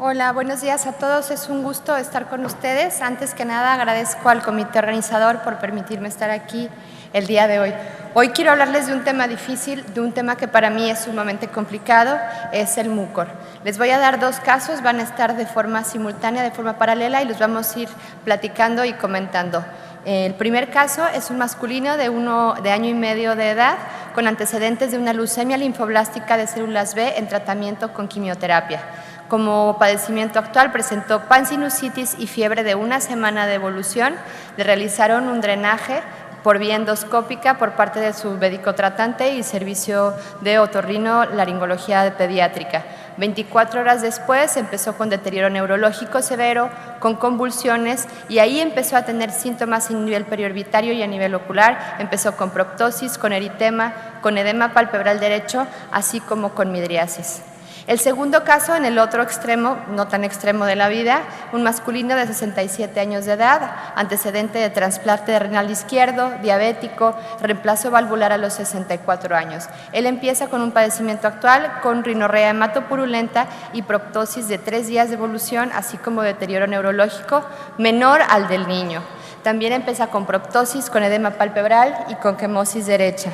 Hola, buenos días a todos. Es un gusto estar con ustedes. Antes que nada, agradezco al comité organizador por permitirme estar aquí el día de hoy. Hoy quiero hablarles de un tema difícil, de un tema que para mí es sumamente complicado, es el MUCOR. Les voy a dar dos casos, van a estar de forma simultánea, de forma paralela, y los vamos a ir platicando y comentando. El primer caso es un masculino de año y medio de edad con antecedentes de una leucemia linfoblástica de células B en tratamiento con quimioterapia. Como padecimiento actual presentó pansinusitis y fiebre de una semana de evolución. Le realizaron un drenaje por vía endoscópica por parte de su médico tratante y servicio de otorrinolaringología pediátrica. 24 horas después empezó con deterioro neurológico severo, con convulsiones, y ahí empezó a tener síntomas a nivel periorbitario y a nivel ocular. Empezó con proptosis, con eritema, con edema palpebral derecho, así como con midriasis. El segundo caso, en el otro extremo, no tan extremo de la vida, un masculino de 67 años de edad, antecedente de trasplante de renal izquierdo, diabético, reemplazo valvular a los 64 años. Él empieza con un padecimiento actual con rinorrea hematopurulenta y proptosis de 3 días de evolución, así como deterioro neurológico menor al del niño. También empieza con proptosis, con edema palpebral y con quemosis derecha.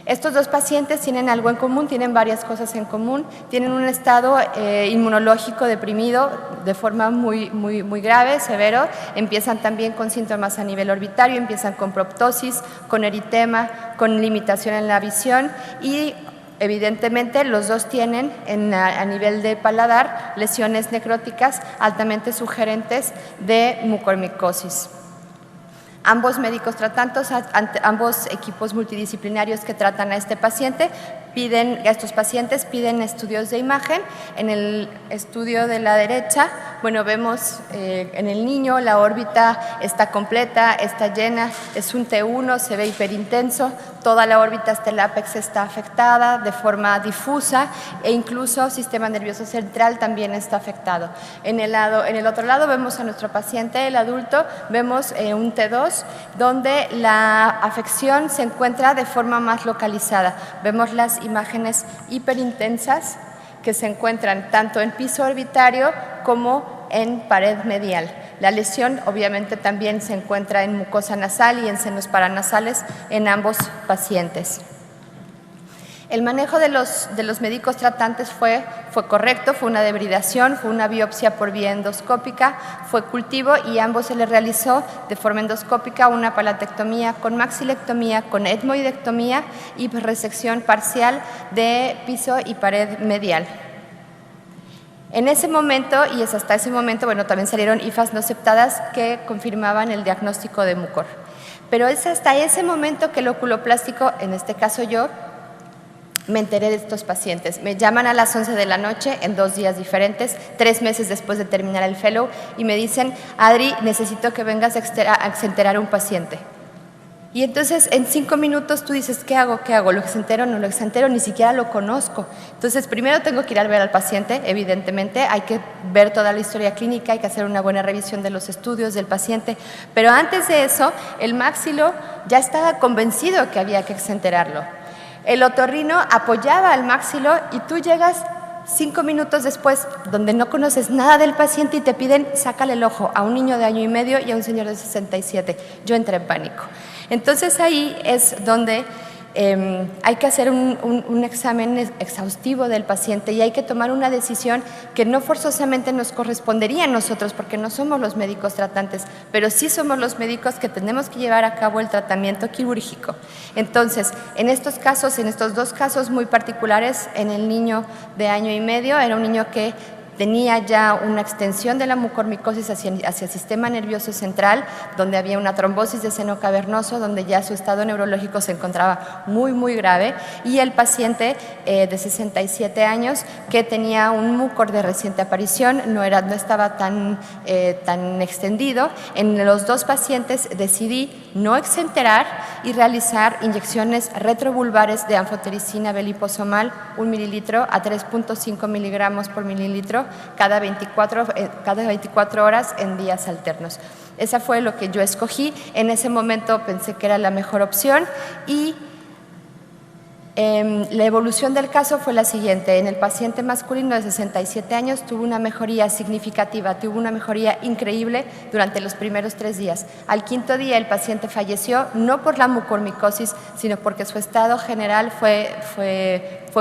Estos dos pacientes tienen algo en común, tienen varias cosas en común, tienen un estado inmunológico deprimido de forma muy grave, severo. Empiezan también con síntomas a nivel orbitario, empiezan con proptosis, con eritema, con limitación en la visión, y evidentemente los dos tienen a nivel de paladar lesiones necróticas altamente sugerentes de mucormicosis. Ambos médicos tratantes, ambos equipos multidisciplinarios que tratan a estos pacientes piden estudios de imagen. En el estudio de la derecha, vemos en el niño la órbita está completa, está llena, es un T1, se ve hiperintenso, toda la órbita hasta el ápex está afectada de forma difusa, e incluso el sistema nervioso central también está afectado. En el otro lado vemos a nuestro paciente, el adulto, vemos un T2, donde la afección se encuentra de forma más localizada. Vemos las imágenes hiperintensas que se encuentran tanto en piso orbitario como en pared medial. La lesión obviamente también se encuentra en mucosa nasal y en senos paranasales en ambos pacientes. El manejo de los médicos tratantes fue correcto, fue una debridación, fue una biopsia por vía endoscópica, fue cultivo, y a ambos se les realizó de forma endoscópica una palatectomía con maxilectomía, con etmoidectomía y resección parcial de piso y pared medial. En ese momento, y es hasta ese momento, también salieron IFAs no aceptadas que confirmaban el diagnóstico de MUCOR. Pero es hasta ese momento que el oculoplástico, en este caso yo, me enteré de estos pacientes. Me llaman a las 11 de la noche en 2 días diferentes, 3 meses después de terminar el fellow, y me dicen: Adri, necesito que vengas a exenterar a un paciente. Y entonces en 5 minutos tú dices: ¿qué hago? ¿Lo exentero? No lo exentero, ni siquiera lo conozco. Entonces primero tengo que ir a ver al paciente, evidentemente, hay que ver toda la historia clínica, hay que hacer una buena revisión de los estudios del paciente, pero antes de eso el maxilo ya estaba convencido que había que exenterarlo. El otorrino apoyaba al maxilo y tú llegas 5 minutos después, donde no conoces nada del paciente, y te piden: sácale el ojo a un niño de año y medio y a un señor de 67. Yo entré en pánico. Entonces ahí es donde hay que hacer un examen exhaustivo del paciente, y hay que tomar una decisión que no forzosamente nos correspondería a nosotros, porque no somos los médicos tratantes, pero sí somos los médicos que tenemos que llevar a cabo el tratamiento quirúrgico. Entonces, en estos dos casos muy particulares, en el niño de año y medio, era un niño que tenía ya una extensión de la mucormicosis hacia el sistema nervioso central, donde había una trombosis de seno cavernoso, donde ya su estado neurológico se encontraba muy grave, y el paciente de 67 años que tenía un mucor de reciente aparición, no estaba tan extendido. En los dos pacientes decidí no exenterar y realizar inyecciones retrovulvares de anfotericina B-liposomal 1 mililitro a 3.5 miligramos por mililitro cada 24 horas en días alternos. Esa fue lo que yo escogí. En ese momento pensé que era la mejor opción, y La evolución del caso fue la siguiente. En el paciente masculino de 67 años tuvo una mejoría significativa, tuvo una mejoría increíble durante los primeros 3 días. Al 5.º día el paciente falleció, no por la mucormicosis, sino porque su estado general fue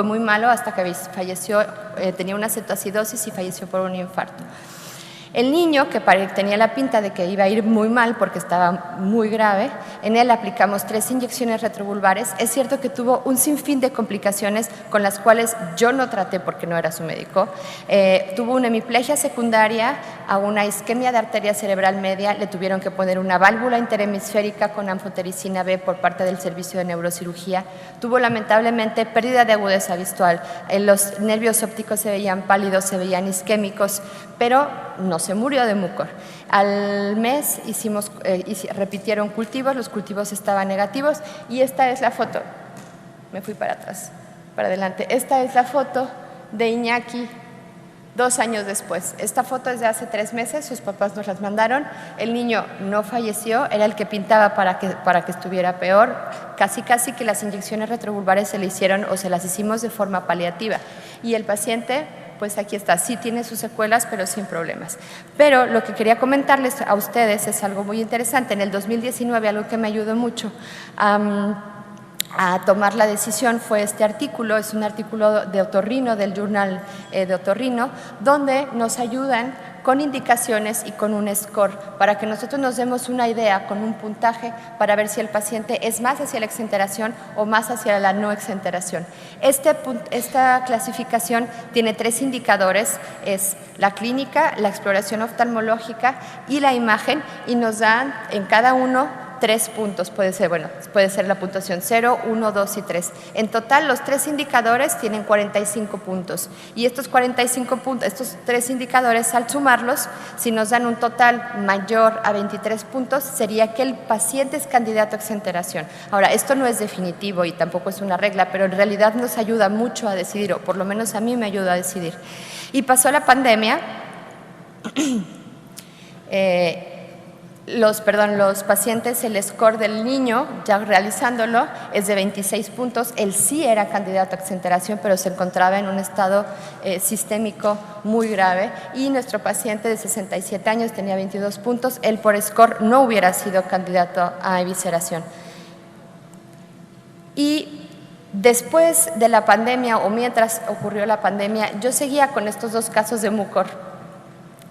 muy malo hasta que falleció, tenía una cetoacidosis y falleció por un infarto. El niño, que tenía la pinta de que iba a ir muy mal porque estaba muy grave, en él aplicamos 3 inyecciones retrovulvares. Es cierto que tuvo un sinfín de complicaciones con las cuales yo no traté porque no era su médico. Tuvo una hemiplegia secundaria a una isquemia de arteria cerebral media, le tuvieron que poner una válvula interhemisférica con anfotericina B por parte del servicio de neurocirugía. Tuvo lamentablemente pérdida de agudeza visual, los nervios ópticos se veían pálidos, se veían isquémicos, pero no se murió de mucor. Al mes repitieron cultivos, los cultivos estaban negativos y esta es la foto. Me fui para atrás, para adelante. Esta es la foto de Iñaki 2 años después. Esta foto es de hace 3 meses, sus papás nos las mandaron. El niño no falleció, era el que pintaba para que estuviera peor. Casi que las inyecciones retrovulvares se le hicieron o se las hicimos de forma paliativa. Y el paciente, pues aquí está, sí tiene sus secuelas, pero sin problemas. Pero lo que quería comentarles a ustedes es algo muy interesante. En el 2019, algo que me ayudó mucho a tomar la decisión fue este artículo, es un artículo de otorrino, del Journal de Otorrino, donde nos ayudan con indicaciones y con un score para que nosotros nos demos una idea con un puntaje para ver si el paciente es más hacia la exenteración o más hacia la no exenteración. Esta clasificación tiene 3 indicadores, es la clínica, la exploración oftalmológica y la imagen, y nos dan en cada uno 3 puntos, puede ser la puntuación 0, 1, 2 y 3. En total, los 3 indicadores tienen 45 puntos. Y estos 45 puntos, estos 3 indicadores, al sumarlos, si nos dan un total mayor a 23 puntos, sería que el paciente es candidato a exenteración. Ahora, esto no es definitivo y tampoco es una regla, pero en realidad nos ayuda mucho a decidir, o por lo menos a mí me ayuda a decidir. Y pasó la pandemia. Los pacientes, el score del niño, ya realizándolo, es de 26 puntos. Él sí era candidato a exenteración, pero se encontraba en un estado sistémico muy grave. Y nuestro paciente de 67 años tenía 22 puntos. Él por score no hubiera sido candidato a evisceración. Y después de la pandemia, o mientras ocurrió la pandemia, yo seguía con estos 2 casos de mucor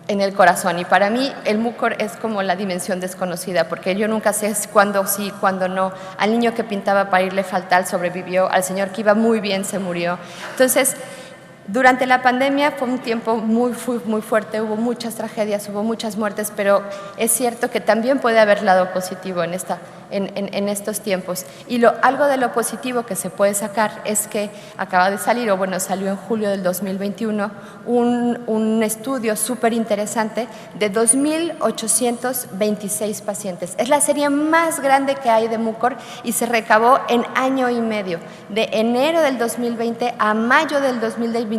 en el corazón, y para mí el mucor es como la dimensión desconocida, porque yo nunca sé cuándo sí, cuándo no. Al niño que pintaba para irle fatal sobrevivió, al señor que iba muy bien se murió. Entonces, durante la pandemia fue un tiempo muy fuerte, hubo muchas tragedias, hubo muchas muertes, pero es cierto que también puede haber lado positivo en estos tiempos. Y algo de lo positivo que se puede sacar es que acaba de salir, o bueno, salió en julio del 2021, un estudio súper interesante de 2.826 pacientes. Es la serie más grande que hay de mucor y se recabó en 1 año y medio. De enero del 2020 a mayo del 2021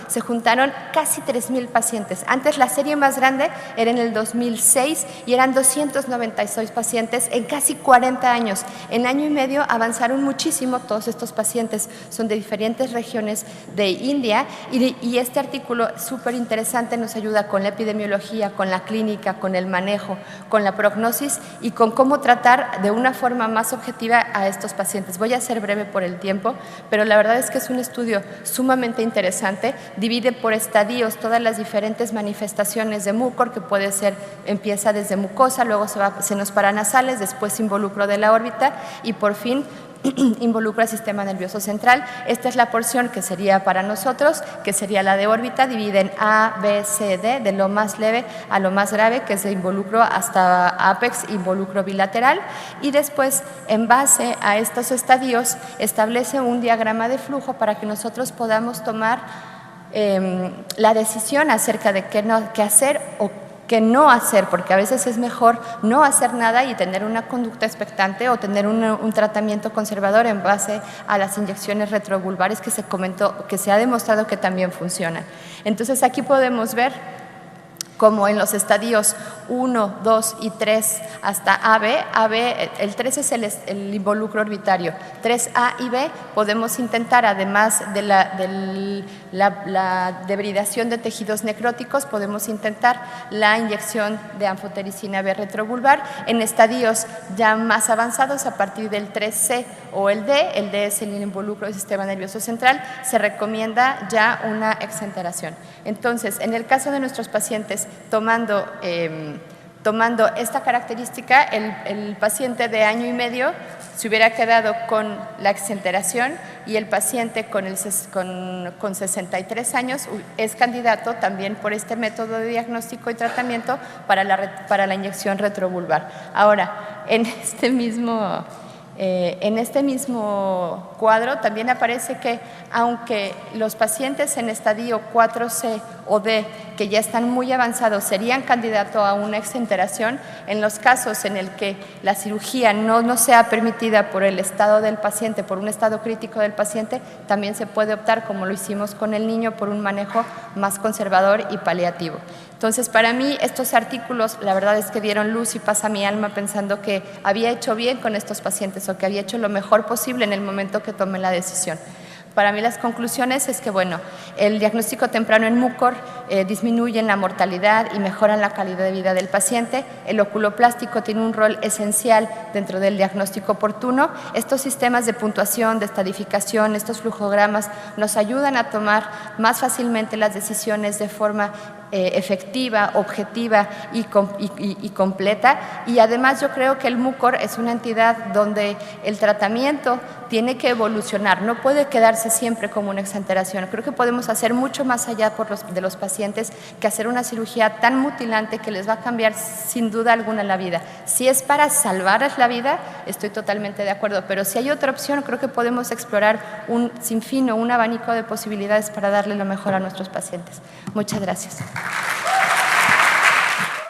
se juntaron casi 3.000 pacientes. Antes la serie más grande era en el 2006 y eran 296 pacientes en casi 40 años. En 1 año y medio avanzaron muchísimo. Todos estos pacientes son de diferentes regiones de India, y este artículo súper interesante nos ayuda con la epidemiología, con la clínica, con el manejo, con la prognosis y con cómo tratar de una forma más objetiva a estos pacientes. Voy a ser breve por el tiempo, pero la verdad es que es un estudio sumamente interesante. Divide por estadios todas las diferentes manifestaciones de mucor, que puede ser, empieza desde mucosa, luego senos paranasales, después involucro de la órbita y por fin involucra el sistema nervioso central. Esta es la porción que sería para nosotros, que sería la de órbita. Divide en A, B, C, D, de lo más leve a lo más grave, que es de involucro hasta apex, involucro bilateral, y después, en base a estos estadios, establece un diagrama de flujo para que nosotros podamos tomar la decisión acerca de qué hacer o que no hacer, porque a veces es mejor no hacer nada y tener una conducta expectante, o tener un tratamiento conservador en base a las inyecciones retrovulvares que se ha demostrado que también funcionan. Entonces aquí podemos ver como en los estadios 1, 2 y 3 hasta AB. El 3 es el involucro orbitario. 3A y B podemos intentar, además de la debridación de tejidos necróticos, podemos intentar la inyección de anfotericina B retrovulvar en estadios ya más avanzados a partir del 3C o el D. El D es el involucro del sistema nervioso central. Se recomienda ya una exenteración. Entonces, en el caso de nuestros pacientes, tomando esta característica, el paciente de año y medio se hubiera quedado con la exenteración y el paciente con 63 años es candidato también por este método de diagnóstico y tratamiento para la inyección retrovulvar. Ahora, en este mismo cuadro también aparece que aunque los pacientes en estadio 4C o D que ya están muy avanzados serían candidatos a una exenteración, en los casos en el que la cirugía no sea permitida por el estado del paciente, por un estado crítico del paciente, también se puede optar, como lo hicimos con el niño, por un manejo más conservador y paliativo. Entonces, para mí, estos artículos, la verdad es que dieron luz y paz a mi alma pensando que había hecho bien con estos pacientes o que había hecho lo mejor posible en el momento que tomé la decisión. Para mí las conclusiones es que, bueno, el diagnóstico temprano en MUCOR disminuye la mortalidad y mejora la calidad de vida del paciente. El oculoplástico tiene un rol esencial dentro del diagnóstico oportuno. Estos sistemas de puntuación, de estadificación, estos flujogramas nos ayudan a tomar más fácilmente las decisiones de forma efectiva, objetiva y completa. Y además yo creo que el MUCOR es una entidad donde el tratamiento tiene que evolucionar, no puede quedarse siempre como una exenteración. Creo que podemos hacer mucho más allá de los pacientes que hacer una cirugía tan mutilante que les va a cambiar sin duda alguna la vida. Si es para salvarles la vida, estoy totalmente de acuerdo, pero si hay otra opción, creo que podemos explorar un sinfín o un abanico de posibilidades para darle lo mejor a nuestros pacientes. Muchas gracias.